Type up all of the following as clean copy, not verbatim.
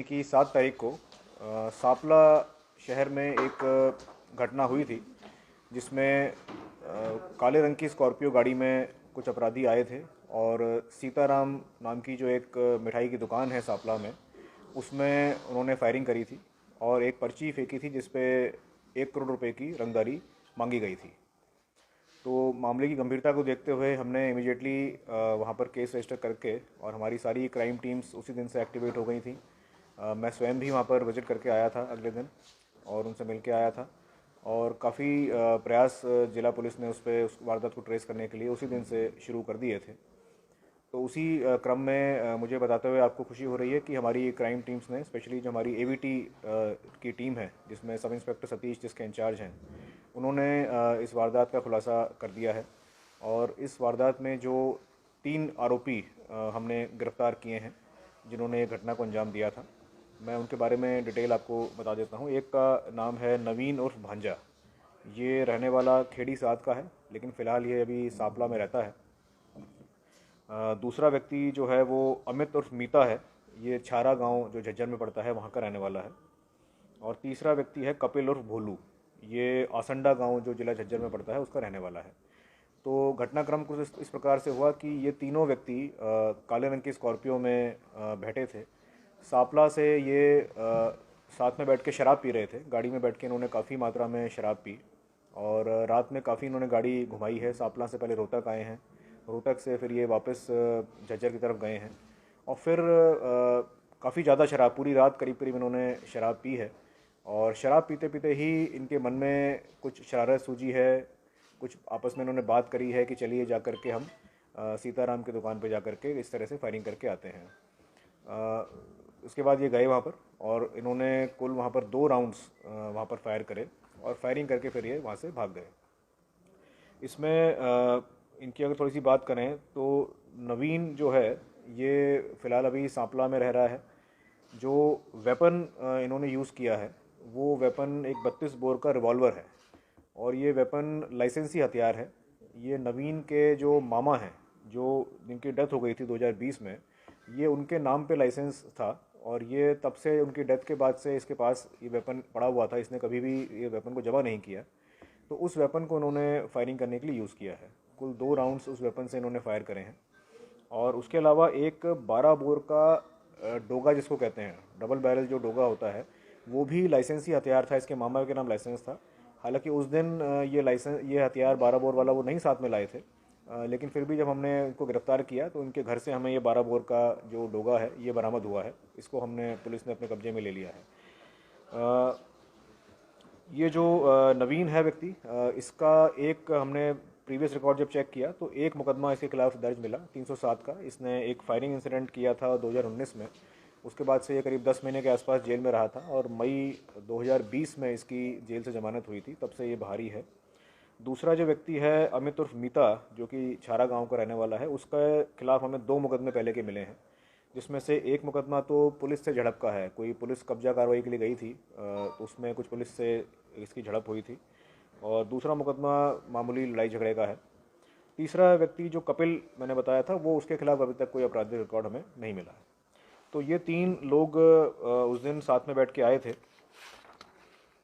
की 7 तारीख को सापला शहर में एक घटना हुई थी जिसमें काले रंग की स्कॉर्पियो गाड़ी में कुछ अपराधी आए थे और सीताराम नाम की जो एक मिठाई की दुकान है सापला में, उसमें उन्होंने फायरिंग करी थी और एक पर्ची फेंकी थी जिस पे 1 करोड़ रुपए की रंगदारी मांगी गई थी। तो मामले की गंभीरता को देखते हुए हमने इमीडिएटली वहाँ पर केस रजिस्टर करके और हमारी सारी क्राइम टीम्स उसी दिन से एक्टिवेट हो गई थी। मैं स्वयं भी वहाँ पर विजिट करके आया था अगले दिन और उनसे मिल के आया था और काफ़ी प्रयास जिला पुलिस ने उस वारदात को ट्रेस करने के लिए उसी दिन से शुरू कर दिए थे। तो उसी क्रम में मुझे बताते हुए आपको खुशी हो रही है कि हमारी क्राइम टीम्स ने, स्पेशली जो हमारी एवीटी की टीम है जिसमें सब इंस्पेक्टर सतीश जिसके इंचार्ज हैं, उन्होंने इस वारदात का खुलासा कर दिया है और इस वारदात में जो 3 आरोपी हमने गिरफ्तार किए हैं जिन्होंने घटना को अंजाम दिया था, मैं उनके बारे में डिटेल आपको बता देता हूँ। एक का नाम है नवीन उर्फ भांजा। ये रहने वाला खेड़ी साथ का है, लेकिन फ़िलहाल ये अभी सापला में रहता है। दूसरा व्यक्ति जो है वो अमित उर्फ मीता है। ये छारा गांव जो झज्जर में पड़ता है वहाँ का रहने वाला है। और तीसरा व्यक्ति है कपिल उर्फ भोलू। ये आसंडा गांव जो जिला झज्जर में पड़ता है उसका रहने वाला है। तो घटनाक्रम कुछ इस प्रकार से हुआ कि ये तीनों व्यक्ति काले रंग की स्कॉर्पियो में बैठे थे। सापला से ये साथ में बैठ के शराब पी रहे थे। गाड़ी में बैठ के इन्होंने काफ़ी मात्रा में शराब पी और रात में काफ़ी इन्होंने गाड़ी घुमाई है। सापला से पहले रोहतक आए हैं, रोहतक से फिर ये वापस झज्जर की तरफ गए हैं और फिर काफ़ी ज़्यादा शराब, पूरी रात करीब करीब इन्होंने शराब पी है। और शराब पीते पीते ही इनके मन में कुछ शरारत सूझी है, कुछ आपस में इन्होंने बात करी है कि चलिए जा कर के हम सीताराम की दुकान पे जा कर के इस तरह से फायरिंग करके आते हैं। उसके बाद ये गए वहाँ पर और इन्होंने कुल वहाँ पर 2 राउंड्स वहाँ पर फायर करे और फायरिंग करके फिर ये वहाँ से भाग गए। इसमें इनकी अगर थोड़ी सी बात करें तो नवीन जो है ये फ़िलहाल अभी सांपला में रह रहा है। जो वेपन इन्होंने यूज़ किया है वो वेपन एक 32 बोर का रिवॉल्वर है और ये वेपन लाइसेंसी हथियार है। ये नवीन के जो मामा हैं, जो जिनकी डेथ हो गई थी 2020 में, ये उनके नाम पे लाइसेंस था और ये तब से उनकी डेथ के बाद से इसके पास ये वेपन पड़ा हुआ था। इसने कभी भी ये वेपन को जमा नहीं किया। तो उस वेपन को उन्होंने फायरिंग करने के लिए यूज़ किया है। कुल 2 राउंड्स उस वेपन से इन्होंने फायर करे हैं और उसके अलावा एक 12 बोर का डोगा जिसको कहते हैं, डबल बैरल जो डोगा होता है, वो भी लाइसेंसी हथियार था। इसके मामा के नाम लाइसेंस था। हालांकि उस दिन ये हथियार 12 बोर वाला वो नहीं साथ में लाए थे, लेकिन फिर भी जब हमने इनको गिरफ्तार किया तो इनके घर से हमें ये 12 बोर का जो डोगा है ये बरामद हुआ है। इसको पुलिस ने अपने कब्जे में ले लिया है। ये जो नवीन है व्यक्ति, इसका एक हमने प्रीवियस रिकॉर्ड जब चेक किया तो एक मुकदमा इसके खिलाफ दर्ज मिला 307 का। इसने एक फायरिंग इंसिडेंट किया था 2019 में। उसके बाद से ये करीब 10 महीने के आसपास जेल में रहा था और मई 2020 में इसकी जेल से जमानत हुई थी, तब से ये बाहरी है। दूसरा जो व्यक्ति है अमित उर्फ मीता, जो कि छारा गांव का रहने वाला है, उसके खिलाफ हमें 2 मुकदमे पहले के मिले हैं, जिसमें से एक मुकदमा तो पुलिस से झड़प का है। कोई पुलिस कब्जा कार्रवाई के लिए गई थी, तो उसमें कुछ पुलिस से इसकी झड़प हुई थी। और दूसरा मुकदमा मामूली लड़ाई झगड़े का है। तीसरा व्यक्ति जो कपिल मैंने बताया था, वो उसके खिलाफ अभी तक कोई आपराधिक रिकॉर्ड हमें नहीं मिला है। तो ये 3 लोग उस दिन साथ में बैठ के आए थे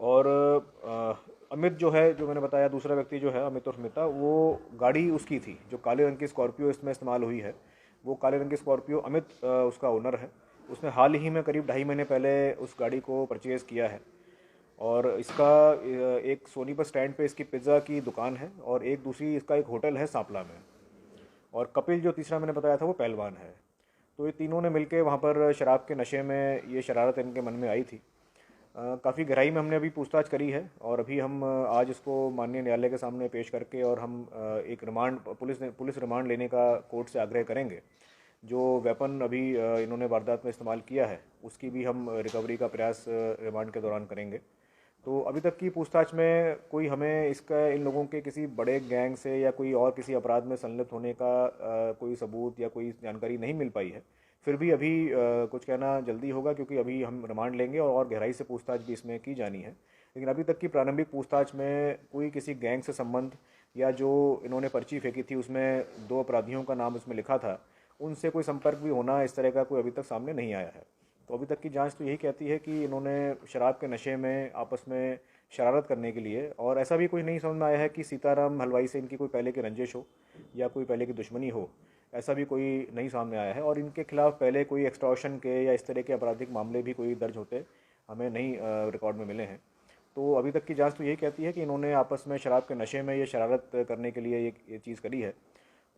और अमित जो है, जो मैंने बताया, दूसरा व्यक्ति जो है अमित उर्फ मिता, वो गाड़ी उसकी थी जो काले रंग की स्कॉर्पियो इसमें इस्तेमाल हुई है। वो काले रंग की स्कॉर्पियो अमित उसका ओनर है। उसने हाल ही में करीब 2.5 महीने पहले उस गाड़ी को परचेज़ किया है और इसका एक सोनीपत स्टैंड पे इसकी पिज़्ज़ा की दुकान है और एक दूसरी इसका एक होटल है सांपला में। और कपिल जो तीसरा मैंने बताया था वो पहलवान है। तो ये तीनों ने मिलके वहाँ पर शराब के नशे में ये शरारत इनके मन में आई थी। काफ़ी गहराई में हमने अभी पूछताछ करी है और अभी हम आज इसको माननीय न्यायालय के सामने पेश करके और हम एक रिमांड, पुलिस रिमांड लेने का कोर्ट से आग्रह करेंगे। जो वेपन अभी इन्होंने वारदात में इस्तेमाल किया है उसकी भी हम रिकवरी का प्रयास रिमांड के दौरान करेंगे। तो अभी तक की पूछताछ में कोई हमें इसका, इन लोगों के किसी बड़े गैंग से या कोई और किसी अपराध में संलिप्त होने का कोई सबूत या कोई जानकारी नहीं मिल पाई है। फिर भी अभी कुछ कहना जल्दी होगा क्योंकि अभी हम रिमांड लेंगे और गहराई से पूछताछ भी इसमें की जानी है। लेकिन अभी तक की प्रारंभिक पूछताछ में कोई किसी गैंग से संबंध या जो इन्होंने पर्ची फेंकी थी उसमें 2 अपराधियों का नाम इसमें लिखा था, उनसे कोई संपर्क भी होना, इस तरह का कोई अभी तक सामने नहीं आया है। तो अभी तक की जांच तो यही कहती है कि इन्होंने शराब के नशे में आपस में शरारत करने के लिए, और ऐसा भी कोई नहीं समझ में आया है कि सीताराम हलवाई से इनकी कोई पहले की रंजिश हो या कोई पहले की दुश्मनी हो, ऐसा भी कोई नहीं सामने आया है। और इनके खिलाफ पहले कोई एक्सटॉर्शन के या इस तरह के आपराधिक मामले भी कोई दर्ज होते हमें नहीं रिकॉर्ड में मिले हैं। तो अभी तक की जांच तो यही कहती है कि इन्होंने आपस में शराब के नशे में ये शरारत करने के लिए ये चीज़ करी है।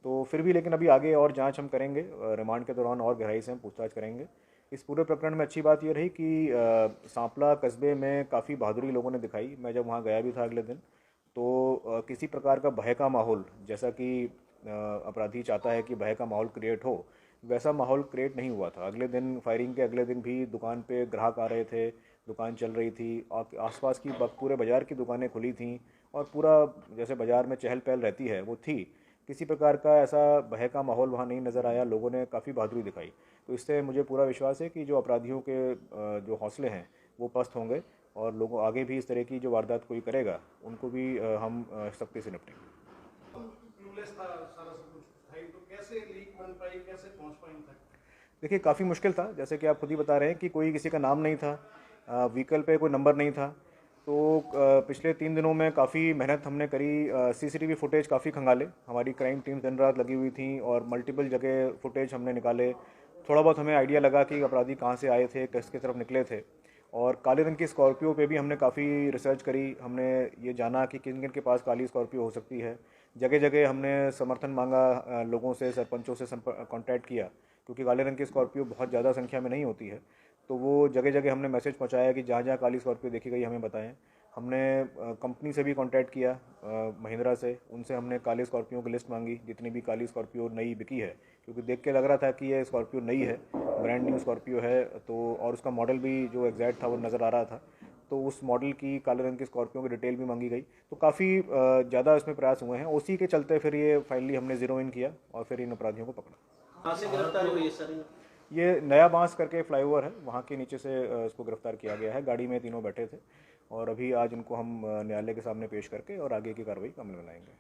तो फिर भी लेकिन अभी आगे और जांच हम करेंगे, रिमांड के दौरान और गहराई से हम पूछताछ करेंगे। इस पूरे प्रकरण में अच्छी बात ये रही कि सांपला कस्बे में काफ़ी बहादुरी लोगों ने दिखाई। मैं जब वहाँ गया भी था अगले दिन, तो किसी प्रकार का भय का माहौल, जैसा कि अपराधी चाहता है कि भय का माहौल क्रिएट हो, वैसा माहौल क्रिएट नहीं हुआ था। अगले दिन, फायरिंग के अगले दिन भी दुकान पे ग्राहक आ रहे थे, दुकान चल रही थी और आसपास की पूरे बाज़ार की दुकानें खुली थीं और पूरा जैसे बाज़ार में चहल पहल रहती है वो थी। किसी प्रकार का ऐसा भय का माहौल वहाँ नहीं नज़र आया। लोगों ने काफ़ी बहादुरी दिखाई। तो इससे मुझे पूरा विश्वास है कि जो अपराधियों के जो हौसले हैं वो पस्त होंगे और लोगों आगे भी इस तरह की जो वारदात कोई करेगा उनको भी हम सख्ती से निपटेंगे। क्लूलेस था सारा सब कुछ था, तो कैसे लीक बन पाई, कैसे पहुंच पाई तक? देखिए काफ़ी मुश्किल था, जैसे कि आप खुद ही बता रहे हैं कि कोई किसी का नाम नहीं था, व्हीकल पे कोई नंबर नहीं था। तो पिछले 3 दिनों में काफ़ी मेहनत हमने करी, सीसीटीवी फुटेज काफ़ी खंगाले, हमारी क्राइम टीम दिन रात लगी हुई थी और मल्टीपल जगह फुटेज हमने निकाले। थोड़ा बहुत हमें आइडिया लगा कि अपराधी कहाँ से आए थे, किसकी तरफ निकले थे। और काले रंग की स्कॉर्पियो पे भी हमने काफ़ी रिसर्च करी। हमने ये जाना कि किन किन के पास काली स्कॉर्पियो हो सकती है। जगह जगह हमने समर्थन मांगा, लोगों से, सरपंचों से कांटेक्ट किया, क्योंकि काले रंग की स्कॉर्पियो बहुत ज़्यादा संख्या में नहीं होती है। तो वो जगह जगह हमने मैसेज पहुंचाया कि जहाँ जहाँ काली स्कॉर्पियो देखी गई हमें बताएं। हमने कंपनी से भी कांटेक्ट किया, महिंद्रा से, उनसे हमने काली स्कॉर्पियो की लिस्ट मांगी जितनी भी काली स्कॉर्पियो नई बिकी है, क्योंकि देख के लग रहा था कि ये स्कॉर्पियो नई है, ब्रांड न्यू स्कॉर्पियो है। तो और उसका मॉडल भी जो एग्जैक्ट था वो नज़र आ रहा था। तो उस मॉडल की काले रंग की स्कॉर्पियो की डिटेल भी मांगी गई। तो काफ़ी ज़्यादा इसमें प्रयास हुए हैं। उसी के चलते फिर ये फाइनली हमने ज़ीरो इन किया और फिर इन अपराधियों को पकड़ा। कहाँ से गिरफ्तारी हुई है सर? ये नया बांस करके फ्लाईओवर है, वहाँ के नीचे से इसको गिरफ्तार किया गया है। गाड़ी में तीनों बैठे थे और अभी आज इनको हम न्यायालय के सामने पेश करके और आगे की कार्रवाई अमल में लाएंगे।